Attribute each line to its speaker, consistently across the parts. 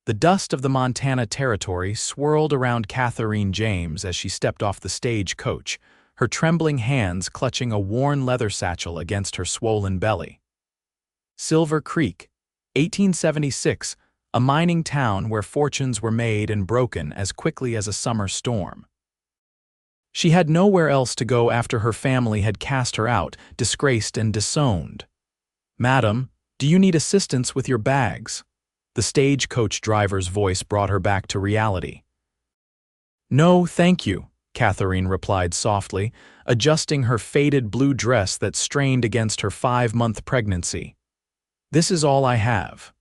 Speaker 1: The dust of the Montana Territory swirled around Catharine James as she stepped off the stagecoach, her trembling hands clutching a worn leather satchel against her swollen belly. Silver Creek, 1876, a mining town where fortunes were made and broken as quickly as a summer storm. She had nowhere else to go after her family had cast her out, disgraced and disowned. "Madam, do you need assistance with your bags?" The stagecoach driver's voice brought her back to reality. "No, thank you," Catharine replied softly, adjusting her faded blue dress that strained against her 5-month pregnancy. "This is all I have."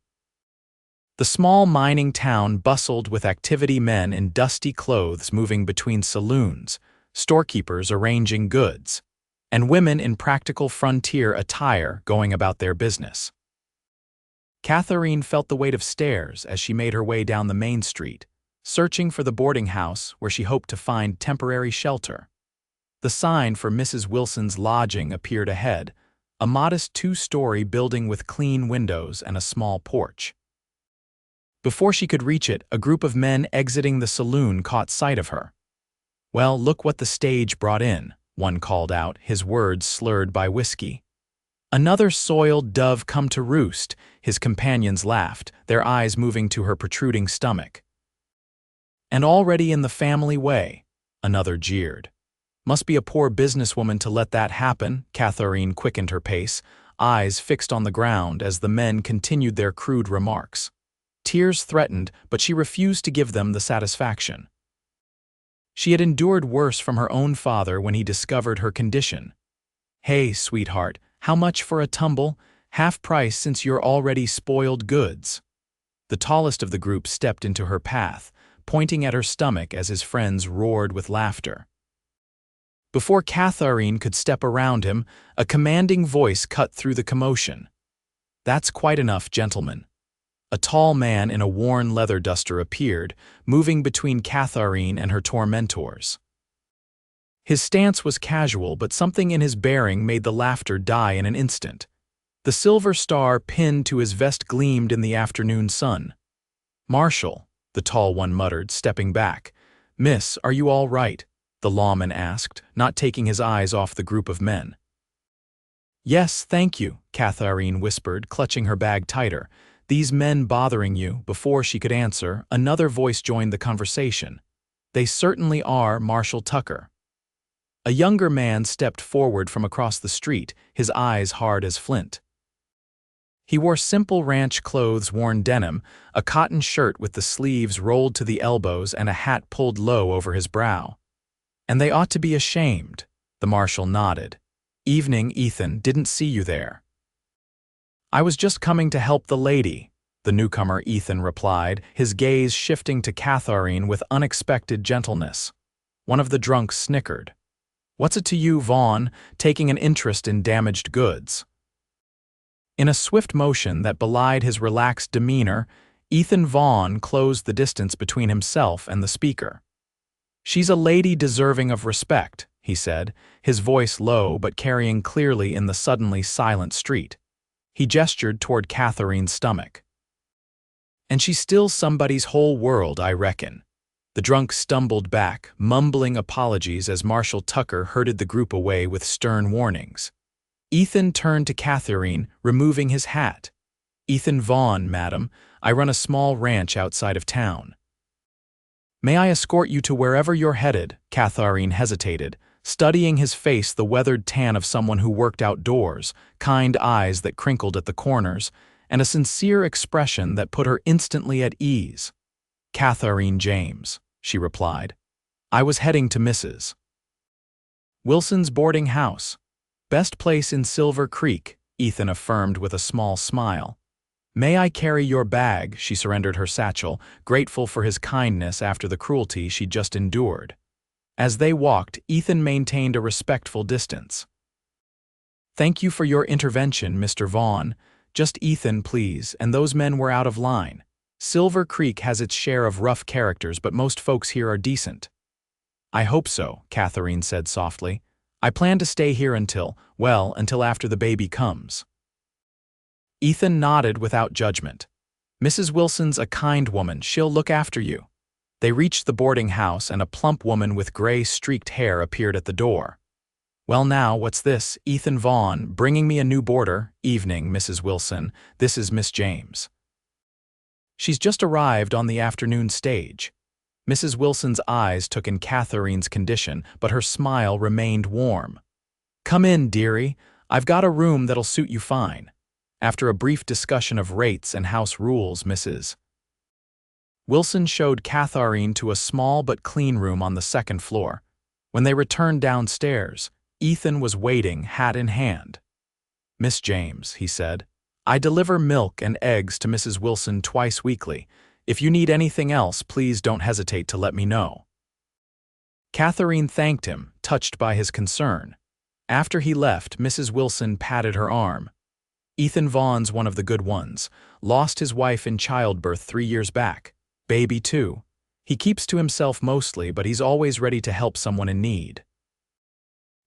Speaker 1: The small mining town bustled with activity, men in dusty clothes moving between saloons, storekeepers arranging goods, and women in practical frontier attire going about their business. Catharine felt the weight of stares as she made her way down the main street, searching for the boarding house where she hoped to find temporary shelter. The sign for Mrs. Wilson's lodging appeared ahead, a modest 2-story building with clean windows and a small porch. Before she could reach it, a group of men exiting the saloon caught sight of her. "Well, look what the stage brought in," one called out, his words slurred by whiskey. "Another soiled dove come to roost," his companions laughed, their eyes moving to her protruding stomach. "And already in the family way," another jeered. "Must be a poor businesswoman to let that happen," Catharine quickened her pace, eyes fixed on the ground as the men continued their crude remarks. Tears threatened, but she refused to give them the satisfaction. She had endured worse from her own father when he discovered her condition. "Hey, sweetheart, how much for a tumble? Half price since you're already spoiled goods." The tallest of the group stepped into her path, pointing at her stomach as his friends roared with laughter. Before Catharine could step around him, a commanding voice cut through the commotion. "That's quite enough, gentlemen." A tall man in a worn leather duster appeared, moving between Catharine and her tormentors. His stance was casual, but something in his bearing made the laughter die in an instant. The silver star pinned to his vest gleamed in the afternoon sun. "Marshal," the tall one muttered, stepping back. "Miss, are you all right?" the lawman asked, not taking his eyes off the group of men. "Yes, thank you," Catharine whispered, clutching her bag tighter. "These men bothering you?" Before she could answer, another voice joined the conversation. "They certainly are, Marshal Tucker." A younger man stepped forward from across the street, his eyes hard as flint. He wore simple ranch clothes, worn denim, a cotton shirt with the sleeves rolled to the elbows and a hat pulled low over his brow. "And they ought to be ashamed," the marshal nodded. "Evening, Ethan, didn't see you there." "I was just coming to help the lady," the newcomer Ethan replied, his gaze shifting to Catharine with unexpected gentleness. One of the drunks snickered. "What's it to you, Vaughn, taking an interest in damaged goods?" In a swift motion that belied his relaxed demeanor, Ethan Vaughn closed the distance between himself and the speaker. "She's a lady deserving of respect," he said, his voice low but carrying clearly in the suddenly silent street. He gestured toward Catharine's stomach. "And she's still somebody's whole world, I reckon." The drunk stumbled back, mumbling apologies as Marshal Tucker herded the group away with stern warnings. Ethan turned to Catharine, removing his hat. "Ethan Vaughn, madam. I run a small ranch outside of town." "May I escort you to wherever you're headed?" Catharine hesitated, studying his face, the weathered tan of someone who worked outdoors, kind eyes that crinkled at the corners, and a sincere expression that put her instantly at ease. "Catharine James," she replied. "I was heading to Mrs. Wilson's boarding house. Best place in Silver Creek," Ethan affirmed with a small smile. "May I carry your bag?" She surrendered her satchel, grateful for his kindness after the cruelty she'd just endured. As they walked, Ethan maintained a respectful distance. "Thank you for your intervention, Mr. Vaughn. Just Ethan, please," and those men were out of line. Silver Creek has its share of rough characters, but most folks here are decent. "I hope so," Catharine said softly. "I plan to stay here until after the baby comes." Ethan nodded without judgment. Mrs. Wilson's a kind woman, she'll look after you. They reached the boarding house and a plump woman with gray streaked hair appeared at the door. Well now, what's this? Ethan Vaughn, bringing me a new boarder. Evening, Mrs. Wilson, this is Miss James. She's just arrived on the afternoon stage. Mrs. Wilson's eyes took in Catharine's condition, but her smile remained warm. Come in, dearie. I've got a room that'll suit you fine. After a brief discussion of rates and house rules, Mrs. Wilson showed Catharine to a small but clean room on the second floor. When they returned downstairs, Ethan was waiting, hat in hand. Miss James, he said, I deliver milk and eggs to Mrs. Wilson twice weekly. If you need anything else, please don't hesitate to let me know. Catharine thanked him, touched by his concern. After he left, Mrs. Wilson patted her arm. Ethan Vaughn's one of the good ones. Lost his wife in childbirth 3 years back. Baby too. He keeps to himself mostly, but he's always ready to help someone in need.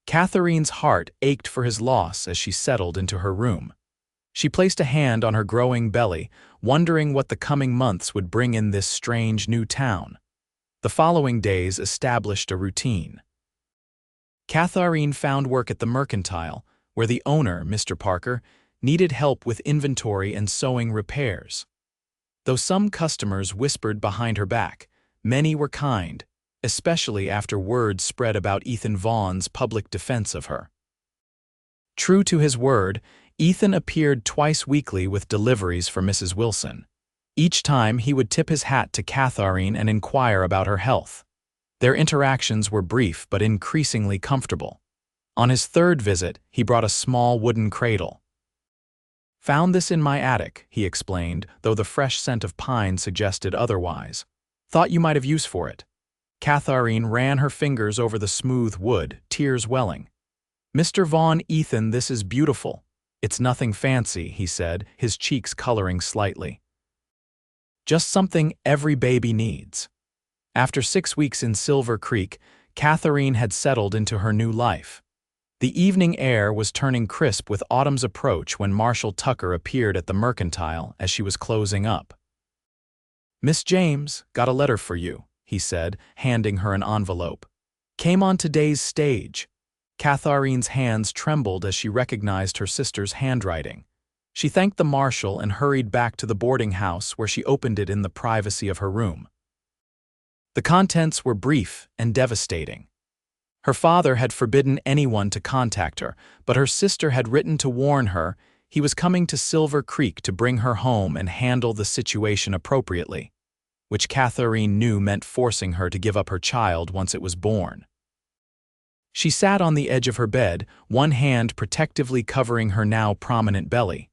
Speaker 1: Catharine's heart ached for his loss as she settled into her room. She placed a hand on her growing belly, wondering what the coming months would bring in this strange new town. The following days established a routine. Catharine found work at the Mercantile, where the owner, Mr. Parker, needed help with inventory and sewing repairs. Though some customers whispered behind her back, many were kind, especially after word spread about Ethan Vaughn's public defense of her. True to his word, Ethan appeared twice weekly with deliveries for Mrs. Wilson. Each time he would tip his hat to Catharine and inquire about her health. Their interactions were brief but increasingly comfortable. On his third visit, he brought a small wooden cradle. Found this in my attic, he explained, though the fresh scent of pine suggested otherwise. Thought you might have use for it. Catharine ran her fingers over the smooth wood, tears welling. Mr. Vaughn, Ethan, this is beautiful. It's nothing fancy, he said, his cheeks coloring slightly. Just something every baby needs. After 6 weeks in Silver Creek, Catharine had settled into her new life. The evening air was turning crisp with autumn's approach when Marshall Tucker appeared at the Mercantile as she was closing up. Miss James, got a letter for you, he said, handing her an envelope. Came on today's stage. Catharine's hands trembled as she recognized her sister's handwriting. She thanked the marshal and hurried back to the boarding house where she opened it in the privacy of her room. The contents were brief and devastating. Her father had forbidden anyone to contact her, but her sister had written to warn her he was coming to Silver Creek to bring her home and handle the situation appropriately, which Catharine knew meant forcing her to give up her child once it was born. She sat on the edge of her bed, one hand protectively covering her now prominent belly.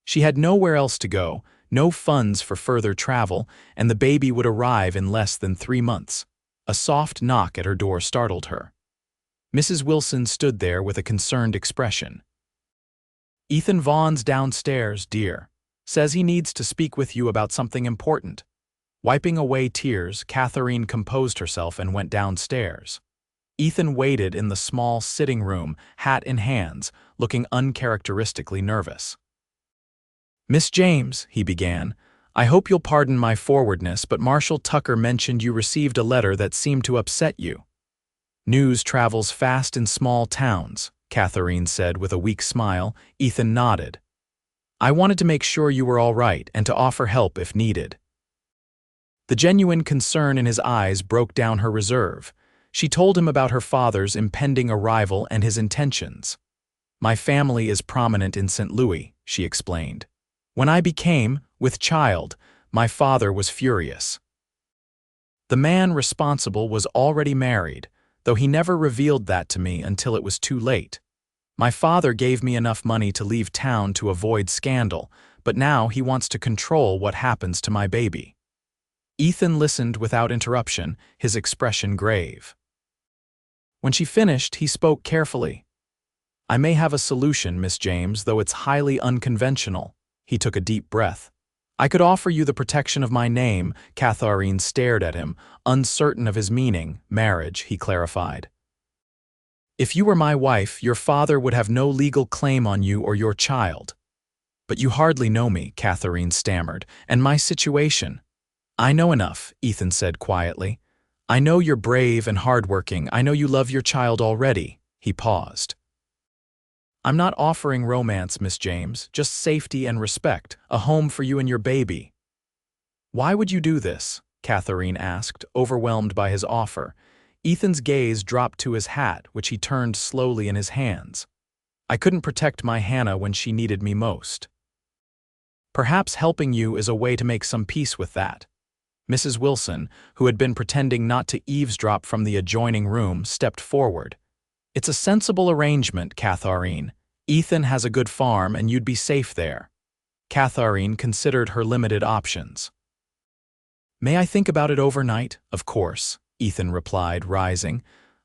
Speaker 1: She had nowhere else to go, no funds for further travel, and the baby would arrive in less than 3 months. A soft knock at her door startled her. Mrs. Wilson stood there with a concerned expression. Ethan Vaughn's downstairs, dear. Says he needs to speak with you about something important. Wiping away tears, Catharine composed herself and went downstairs. Ethan waited in the small sitting room, hat in hands, looking uncharacteristically nervous. Miss James, he began, I hope you'll pardon my forwardness, but Marshall Tucker mentioned you received a letter that seemed to upset you. News travels fast in small towns, Catharine said with a weak smile. Ethan nodded. I wanted to make sure you were all right and to offer help if needed. The genuine concern in his eyes broke down her reserve. She told him about her father's impending arrival and his intentions. My family is prominent in St. Louis, she explained. When I became, with child, my father was furious. The man responsible was already married, though he never revealed that to me until it was too late. My father gave me enough money to leave town to avoid scandal, but now he wants to control what happens to my baby. Ethan listened without interruption, his expression grave. When she finished, he spoke carefully. I may have a solution, Miss James, though it's highly unconventional. He took a deep breath. I could offer you the protection of my name. Catharine stared at him, uncertain of his meaning. Marriage, he clarified. If you were my wife, your father would have no legal claim on you or your child. But you hardly know me, Catharine stammered, and my situation. I know enough, Ethan said quietly. I know you're brave and hardworking. I know you love your child already. He paused. I'm not offering romance, Miss James, just safety and respect, a home for you and your baby. Why would you do this? Catharine asked, overwhelmed by his offer. Ethan's gaze dropped to his hat, which he turned slowly in his hands. I couldn't protect my Hannah when she needed me most. Perhaps helping you is a way to make some peace with that. Mrs. Wilson, who had been pretending not to eavesdrop from the adjoining room, stepped forward. It's a sensible arrangement, Catharine. Ethan has a good farm and you'd be safe there. Catharine considered her limited options. May I think about it overnight? Of course, Ethan replied, rising.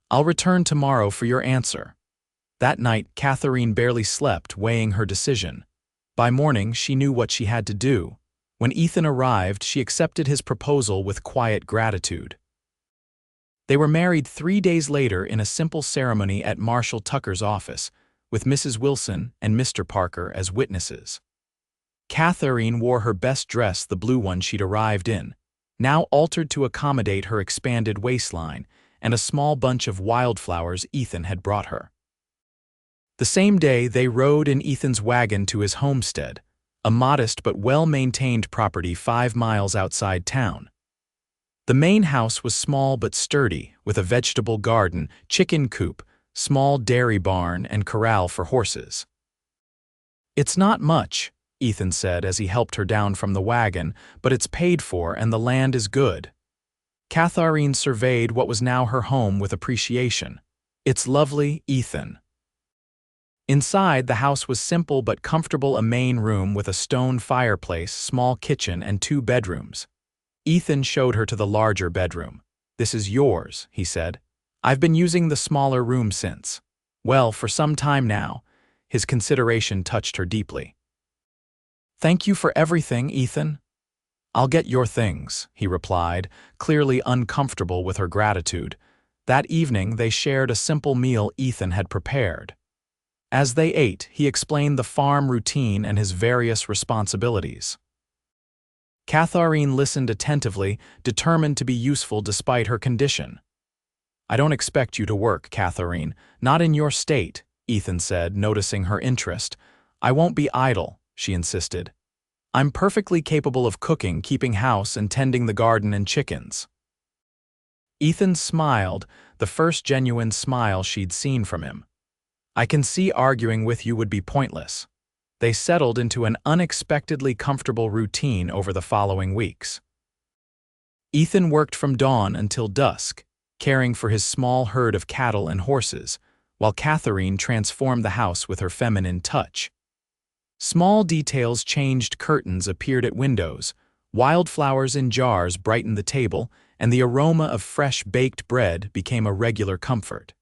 Speaker 1: I'll return tomorrow for your answer. That night, Catharine barely slept, weighing her decision. By morning, she knew what she had to do. When Ethan arrived, she accepted his proposal with quiet gratitude. They were married 3 days later in a simple ceremony at Marshal Tucker's office, with Mrs. Wilson and Mr. Parker as witnesses. Catharine wore her best dress, the blue one she'd arrived in, now altered to accommodate her expanded waistline, and a small bunch of wildflowers Ethan had brought her. The same day, they rode in Ethan's wagon to his homestead, a modest but well-maintained property 5 miles outside town. The main house was small but sturdy, with a vegetable garden, chicken coop, small dairy barn, and corral for horses. It's not much, Ethan said as he helped her down from the wagon, but it's paid for and the land is good. Catharine surveyed what was now her home with appreciation. It's lovely, Ethan. Inside, the house was simple but comfortable, a main room with a stone fireplace, small kitchen, and 2 bedrooms. Ethan showed her to the larger bedroom. This is yours, he said. I've been using the smaller room since. Well, for some time now. His consideration touched her deeply. Thank you for everything, Ethan. I'll get your things, he replied, clearly uncomfortable with her gratitude. That evening, they shared a simple meal Ethan had prepared. As they ate, he explained the farm routine and his various responsibilities. Catharine listened attentively, determined to be useful despite her condition. I don't expect you to work, Catharine. Not in your state, Ethan said, noticing her interest. I won't be idle, she insisted. I'm perfectly capable of cooking, keeping house, and tending the garden and chickens. Ethan smiled, the first genuine smile she'd seen from him. I can see arguing with you would be pointless. They settled into an unexpectedly comfortable routine over the following weeks. Ethan worked from dawn until dusk, caring for his small herd of cattle and horses, while Catharine transformed the house with her feminine touch. Small details changed: curtains appeared at windows, wildflowers in jars brightened the table, and the aroma of fresh baked bread became a regular comfort.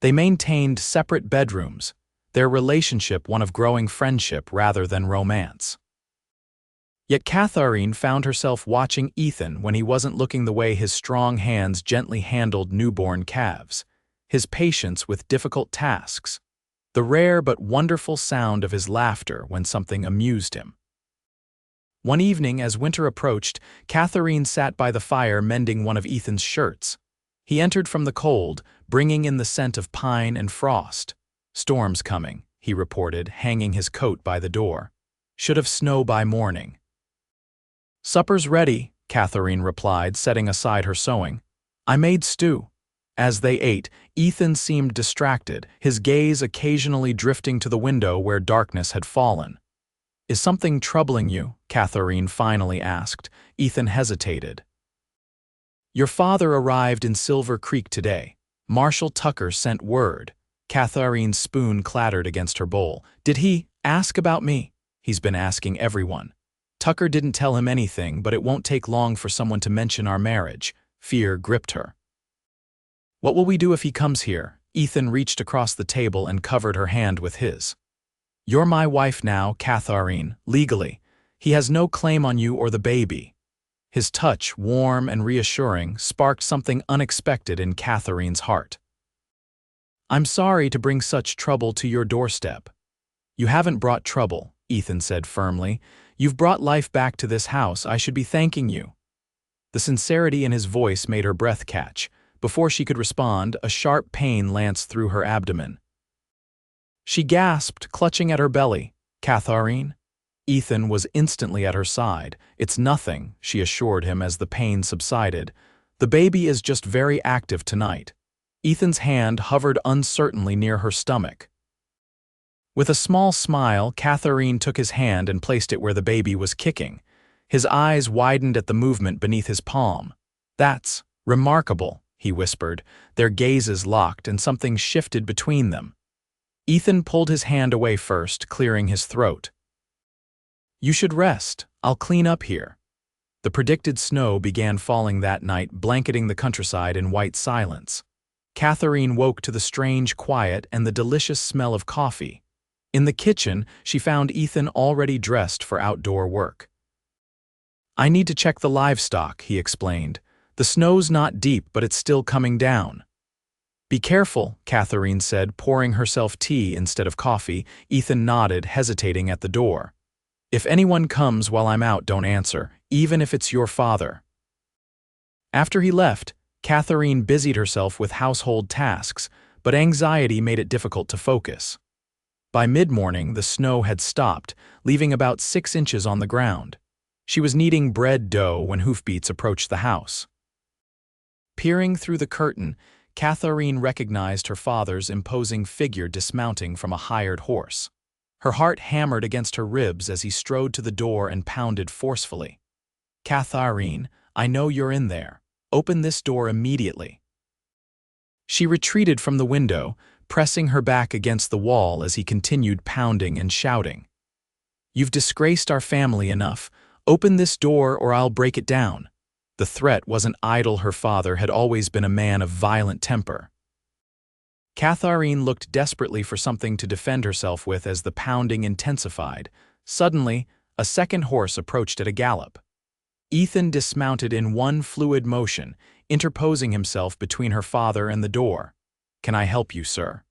Speaker 1: They maintained separate bedrooms, their relationship one of growing friendship rather than romance. Yet Catharine found herself watching Ethan when he wasn't looking, the way his strong hands gently handled newborn calves, his patience with difficult tasks, the rare but wonderful sound of his laughter when something amused him. One evening, as winter approached, Catharine sat by the fire mending one of Ethan's shirts. He entered from the cold, bringing in the scent of pine and frost. Storm's coming, he reported, hanging his coat by the door. Should have snow by morning. Supper's ready, Catharine replied, setting aside her sewing. I made stew. As they ate, Ethan seemed distracted, his gaze occasionally drifting to the window where darkness had fallen. Is something troubling you? Catharine finally asked. Ethan hesitated. Your father arrived in Silver Creek today. Marshal Tucker sent word. Catharine's spoon clattered against her bowl. Did he ask about me? He's been asking everyone. Tucker didn't tell him anything, but it won't take long for someone to mention our marriage. Fear gripped her. What will we do if he comes here? Ethan reached across the table and covered her hand with his. You're my wife now, Catharine, legally. He has no claim on you or the baby. His touch, warm and reassuring, sparked something unexpected in Catharine's heart. I'm sorry to bring such trouble to your doorstep. You haven't brought trouble, Ethan said firmly. "You've brought life back to this house. I should be thanking you." The sincerity in his voice made her breath catch. Before she could respond, a sharp pain lanced through her abdomen. She gasped, clutching at her belly. "Catharine?" Ethan was instantly at her side. "It's nothing," she assured him as the pain subsided. "The baby is just very active tonight." Ethan's hand hovered uncertainly near her stomach. With a small smile, Catharine took his hand and placed it where the baby was kicking. His eyes widened at the movement beneath his palm. "That's remarkable," he whispered. Their gazes locked and something shifted between them. Ethan pulled his hand away first, clearing his throat. "You should rest. I'll clean up here." The predicted snow began falling that night, blanketing the countryside in white silence. Catharine woke to the strange quiet and the delicious smell of coffee. In the kitchen, she found Ethan already dressed for outdoor work. "I need to check the livestock," he explained. "The snow's not deep, but it's still coming down." "Be careful," Catharine said, pouring herself tea instead of coffee. Ethan nodded, hesitating at the door. "If anyone comes while I'm out, don't answer, even if it's your father." After he left, Catharine busied herself with household tasks, but anxiety made it difficult to focus. By mid-morning, the snow had stopped, leaving about 6 inches on the ground. She was kneading bread dough when hoofbeats approached the house. Peering through the curtain, Catharine recognized her father's imposing figure dismounting from a hired horse. Her heart hammered against her ribs as he strode to the door and pounded forcefully. "Catharine, I know you're in there. Open this door immediately." She retreated from the window, pressing her back against the wall as he continued pounding and shouting. "You've disgraced our family enough. Open this door or I'll break it down." The threat wasn't idle. Her father had always been a man of violent temper. Catharine looked desperately for something to defend herself with as the pounding intensified. Suddenly, a second horse approached at a gallop. Ethan dismounted in one fluid motion, interposing himself between her father and the door. "Can I help you, sir?"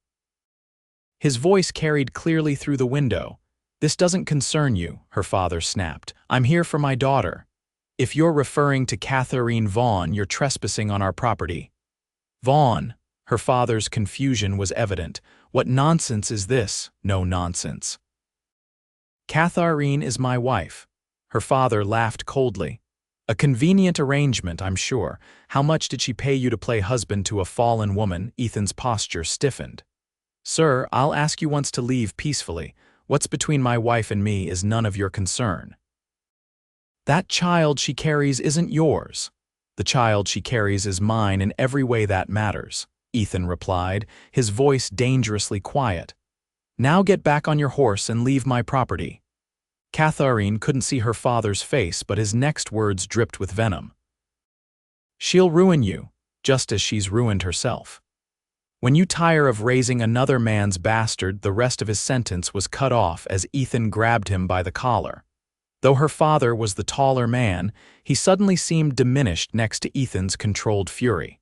Speaker 1: His voice carried clearly through the window. "This doesn't concern you," her father snapped. "I'm here for my daughter. If you're referring to Catharine Vaughn, you're trespassing on our property." "Vaughn?" Her father's confusion was evident. "What nonsense is this?" "No nonsense. Catharine is my wife." Her father laughed coldly. "A convenient arrangement, I'm sure. How much did she pay you to play husband to a fallen woman?" Ethan's posture stiffened. "Sir, I'll ask you once to leave peacefully. What's between my wife and me is none of your concern." "That child she carries isn't yours." "The child she carries is mine in every way that matters," Ethan replied, his voice dangerously quiet. "Now get back on your horse and leave my property." Catharine couldn't see her father's face, but his next words dripped with venom. "She'll ruin you, just as she's ruined herself. When you tire of raising another man's bastard," the rest of his sentence was cut off as Ethan grabbed him by the collar. Though her father was the taller man, he suddenly seemed diminished next to Ethan's controlled fury.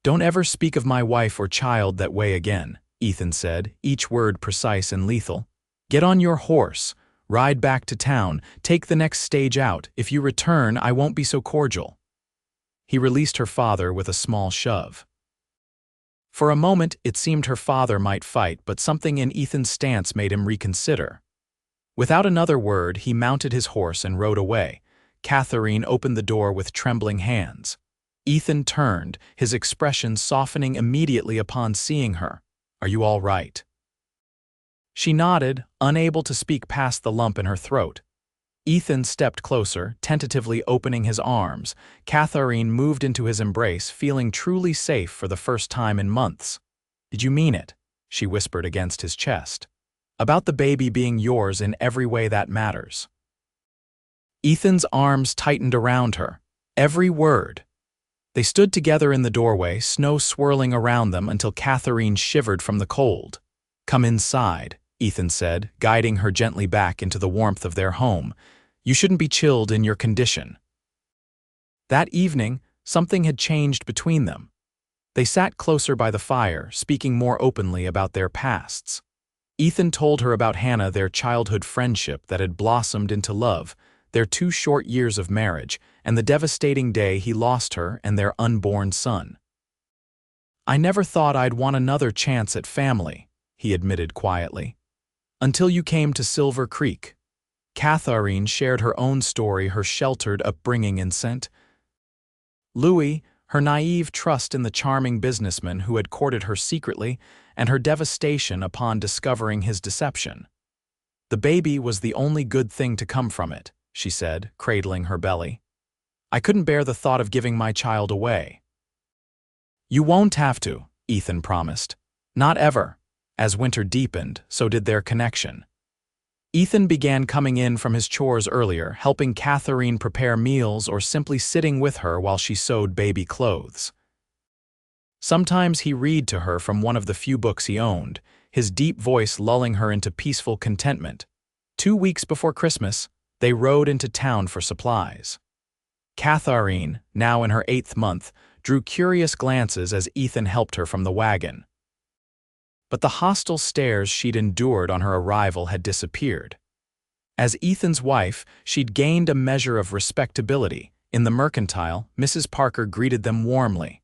Speaker 1: "Don't ever speak of my wife or child that way again," Ethan said, each word precise and lethal. "Get on your horse, ride back to town, take the next stage out. If you return, I won't be so cordial." He released her father with a small shove. For a moment, it seemed her father might fight, but something in Ethan's stance made him reconsider. Without another word, he mounted his horse and rode away. Catharine opened the door with trembling hands. Ethan turned, his expression softening immediately upon seeing her. "Are you all right?" She nodded, unable to speak past the lump in her throat. Ethan stepped closer, tentatively opening his arms. Catharine moved into his embrace, feeling truly safe for the first time in months. "Did you mean it?" she whispered against his chest. "About the baby being yours in every way that matters." Ethan's arms tightened around her. Every word. They stood together in the doorway, snow swirling around them until Catharine shivered from the cold. "Come inside," Ethan said, guiding her gently back into the warmth of their home. "You shouldn't be chilled in your condition." That evening, something had changed between them. They sat closer by the fire, speaking more openly about their pasts. Ethan told her about Hannah, their childhood friendship that had blossomed into love, their 2 short years of marriage, and the devastating day he lost her and their unborn son. "I never thought I'd want another chance at family," he admitted quietly. "Until you came to Silver Creek." Catharine shared her own story, her sheltered upbringing in St. Louis, her naive trust in the charming businessman who had courted her secretly, and her devastation upon discovering his deception. "The baby was the only good thing to come from it," she said, cradling her belly. "I couldn't bear the thought of giving my child away." "You won't have to," Ethan promised. "Not ever." As winter deepened, so did their connection. Ethan began coming in from his chores earlier, helping Catharine prepare meals or simply sitting with her while she sewed baby clothes. Sometimes he read to her from one of the few books he owned, his deep voice lulling her into peaceful contentment. 2 weeks before Christmas, they rode into town for supplies. Catharine, now in her 8th month, drew curious glances as Ethan helped her from the wagon. But the hostile stares she'd endured on her arrival had disappeared. As Ethan's wife, she'd gained a measure of respectability. In the mercantile, Mrs. Parker greeted them warmly.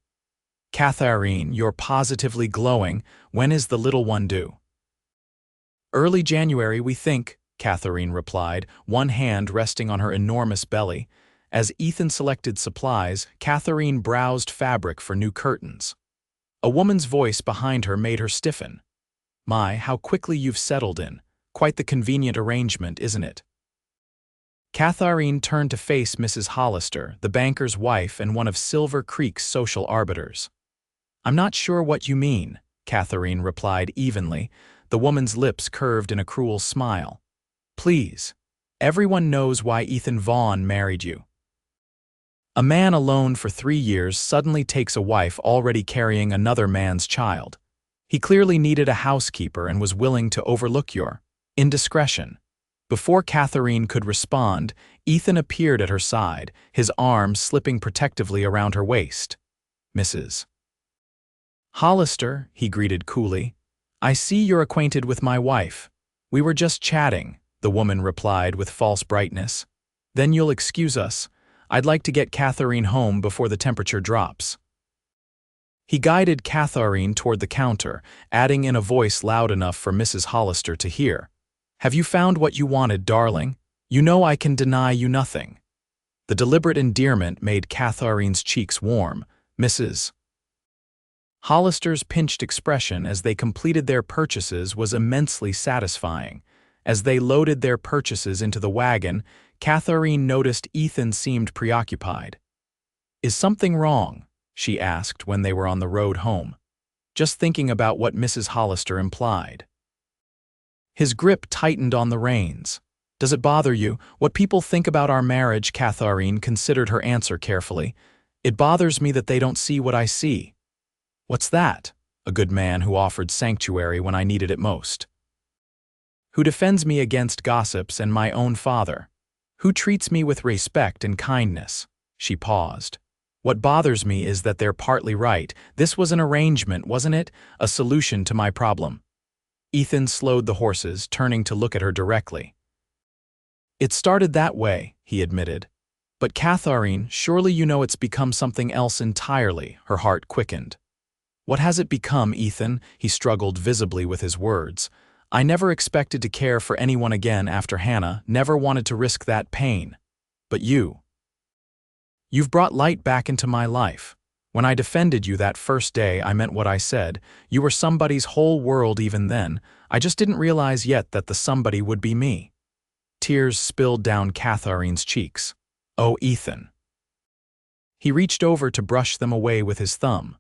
Speaker 1: "Catharine, you're positively glowing. When is the little one due?" "Early January, we think," Catharine replied, one hand resting on her enormous belly. As Ethan selected supplies, Catharine browsed fabric for new curtains. A woman's voice behind her made her stiffen. "My, how quickly you've settled in. Quite the convenient arrangement, isn't it?" Catharine turned to face Mrs. Hollister, the banker's wife and one of Silver Creek's social arbiters. "I'm not sure what you mean," Catharine replied evenly, the woman's lips curved in a cruel smile. "Please. Everyone knows why Ethan Vaughn married you. A man alone for 3 years suddenly takes a wife already carrying another man's child. He clearly needed a housekeeper and was willing to overlook your indiscretion." Before Catharine could respond, Ethan appeared at her side, his arm slipping protectively around her waist. "Mrs. Hollister," he greeted coolly. "I see you're acquainted with my wife." "We were just chatting," the woman replied with false brightness. "Then you'll excuse us. I'd like to get Catharine home before the temperature drops." He guided Catharine toward the counter, adding in a voice loud enough for Mrs. Hollister to hear, "Have you found what you wanted, darling? You know I can deny you nothing." The deliberate endearment made Catharine's cheeks warm. Mrs. Hollister's pinched expression as they completed their purchases was immensely satisfying. As they loaded their purchases into the wagon, Catharine noticed Ethan seemed preoccupied. "Is something wrong?" she asked when they were on the road home, just thinking about what Mrs. Hollister implied. His grip tightened on the reins. "Does it bother you what people think about our marriage?" Catharine considered her answer carefully. "It bothers me that they don't see what I see." "What's that?" "A good man who offered sanctuary when I needed it most. Who defends me against gossips and my own father. Who treats me with respect and kindness." She paused. "What bothers me is that they're partly right. This was an arrangement, wasn't it? A solution to my problem." Ethan slowed the horses, turning to look at her directly. "It started that way," he admitted. "But Catharine, surely you know it's become something else entirely." Her heart quickened. "What has it become, Ethan?" He struggled visibly with his words. "I never expected to care for anyone again after Hannah, never wanted to risk that pain. But you've brought light back into my life. When I defended you that first day, I meant what I said. You were somebody's whole world even then. I just didn't realize yet that the somebody would be me." Tears spilled down Catharine's cheeks. "Oh, Ethan." He reached over to brush them away with his thumb.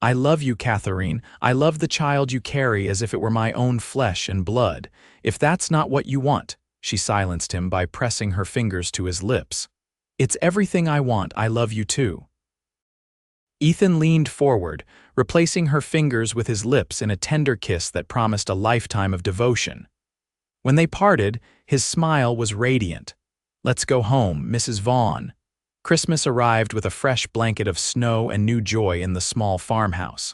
Speaker 1: "I love you, Catharine. I love the child you carry as if it were my own flesh and blood. If that's not what you want," she silenced him by pressing her fingers to his lips. "It's everything I want. I love you too." Ethan leaned forward, replacing her fingers with his lips in a tender kiss that promised a lifetime of devotion. When they parted, his smile was radiant. "Let's go home, Mrs. Vaughn." Christmas arrived with a fresh blanket of snow and new joy in the small farmhouse.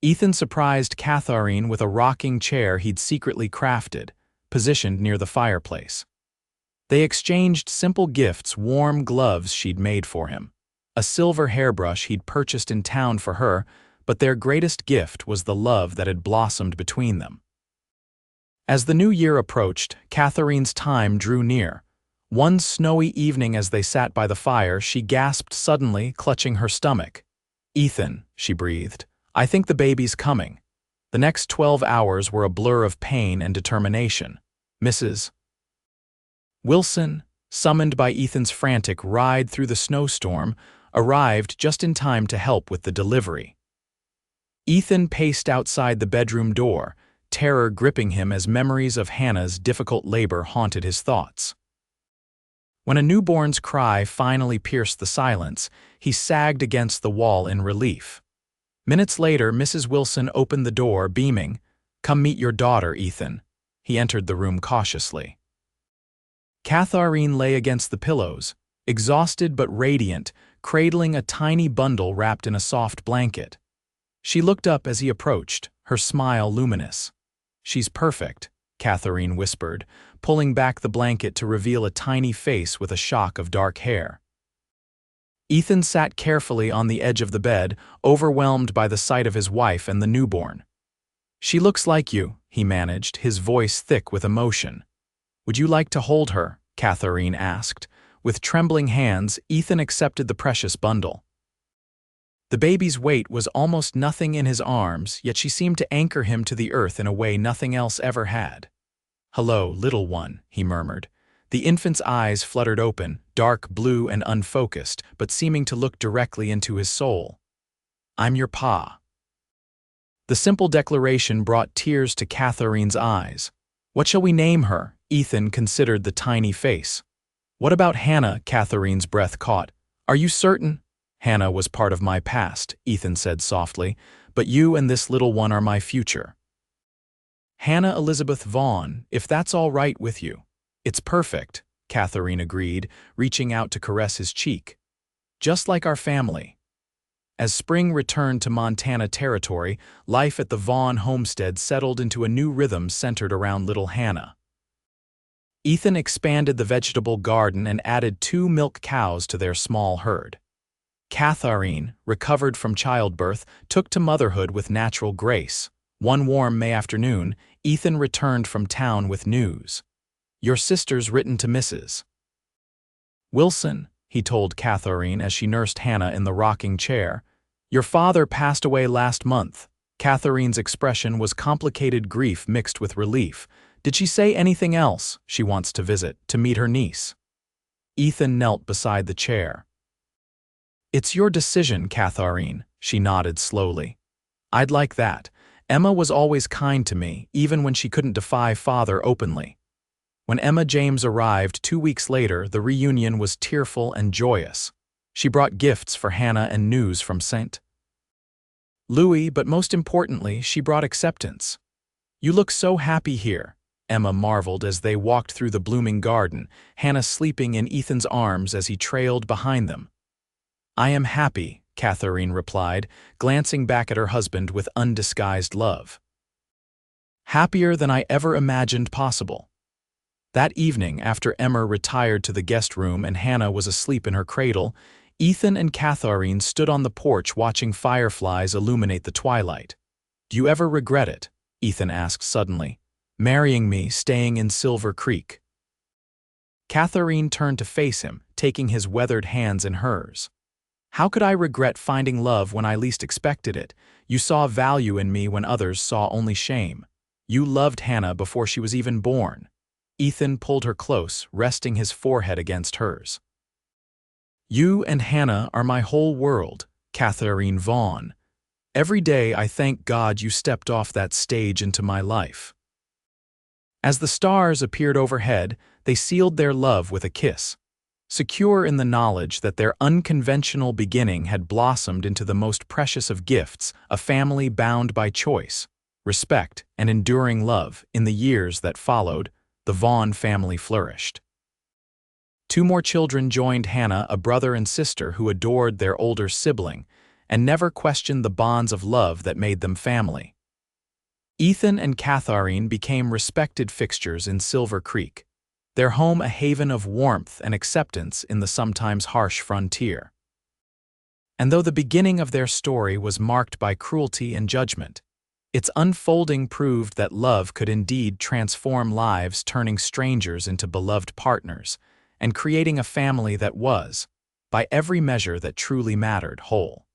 Speaker 1: Ethan surprised Catharine with a rocking chair he'd secretly crafted, positioned near the fireplace. They exchanged simple gifts, warm gloves she'd made for him, a silver hairbrush he'd purchased in town for her, but their greatest gift was the love that had blossomed between them. As the new year approached, Catharine's time drew near. One snowy evening as they sat by the fire, she gasped suddenly, clutching her stomach. "Ethan," she breathed, "I think the baby's coming." The next 12 hours were a blur of pain and determination. Mrs. Wilson, summoned by Ethan's frantic ride through the snowstorm, arrived just in time to help with the delivery. Ethan paced outside the bedroom door, terror gripping him as memories of Hannah's difficult labor haunted his thoughts. When a newborn's cry finally pierced the silence, he sagged against the wall in relief. Minutes later, Mrs. Wilson opened the door, beaming. "Come meet your daughter, Ethan." He entered the room cautiously. Catharine lay against the pillows, exhausted but radiant, cradling a tiny bundle wrapped in a soft blanket. She looked up as he approached, her smile luminous. "She's perfect," Catharine whispered, pulling back the blanket to reveal a tiny face with a shock of dark hair. Ethan sat carefully on the edge of the bed, overwhelmed by the sight of his wife and the newborn. "She looks like you," he managed, his voice thick with emotion. "Would you like to hold her?" Catharine asked. With trembling hands, Ethan accepted the precious bundle. The baby's weight was almost nothing in his arms, yet she seemed to anchor him to the earth in a way nothing else ever had. "Hello, little one," he murmured. The infant's eyes fluttered open, dark blue and unfocused, but seeming to look directly into his soul. "I'm your pa." The simple declaration brought tears to Catharine's eyes. "What shall we name her?" Ethan considered the tiny face. "What about Hannah?" Catharine's breath caught. "Are you certain?" "Hannah was part of my past," Ethan said softly, "but you and this little one are my future." "Hannah Elizabeth Vaughn, if that's all right with you." "It's perfect," Catharine agreed, reaching out to caress his cheek. "Just like our family." As spring returned to Montana territory, life at the Vaughn homestead settled into a new rhythm centered around little Hannah. Ethan expanded the vegetable garden and added 2 milk cows to their small herd. Catharine, recovered from childbirth, took to motherhood with natural grace. One warm May afternoon, Ethan returned from town with news. "Your sister's written to Mrs. Wilson," he told Catharine as she nursed Hannah in the rocking chair. "Your father passed away last month." Catharine's expression was complicated grief mixed with relief. "Did she say anything else?" "She wants to visit, to meet her niece." Ethan knelt beside the chair. "It's your decision, Catharine," she nodded slowly. "I'd like that. Emma was always kind to me, even when she couldn't defy father openly." When Emma James arrived 2 weeks later, the reunion was tearful and joyous. She brought gifts for Hannah and news from St. Louis, but most importantly, she brought acceptance. "You look so happy here," Emma marveled as they walked through the blooming garden, Hannah sleeping in Ethan's arms as he trailed behind them. "I am happy," Catharine replied, glancing back at her husband with undisguised love. "Happier than I ever imagined possible." That evening, after Emma retired to the guest room and Hannah was asleep in her cradle, Ethan and Catharine stood on the porch watching fireflies illuminate the twilight. "Do you ever regret it?" Ethan asked suddenly. "Marrying me, staying in Silver Creek." Catharine turned to face him, taking his weathered hands in hers. "How could I regret finding love when I least expected it? You saw value in me when others saw only shame. You loved Hannah before she was even born." Ethan pulled her close, resting his forehead against hers. "You and Hannah are my whole world, Catharine Vaughn. Every day I thank God you stepped off that stage into my life." As the stars appeared overhead, they sealed their love with a kiss, secure in the knowledge that their unconventional beginning had blossomed into the most precious of gifts, a family bound by choice, respect, and enduring love. In the years that followed, the Vaughn family flourished. 2 more children joined Hannah, a brother and sister who adored their older sibling, and never questioned the bonds of love that made them family. Ethan and Catharine became respected fixtures in Silver Creek, their home a haven of warmth and acceptance in the sometimes harsh frontier. And though the beginning of their story was marked by cruelty and judgment, its unfolding proved that love could indeed transform lives, turning strangers into beloved partners, and creating a family that was, by every measure that truly mattered, whole.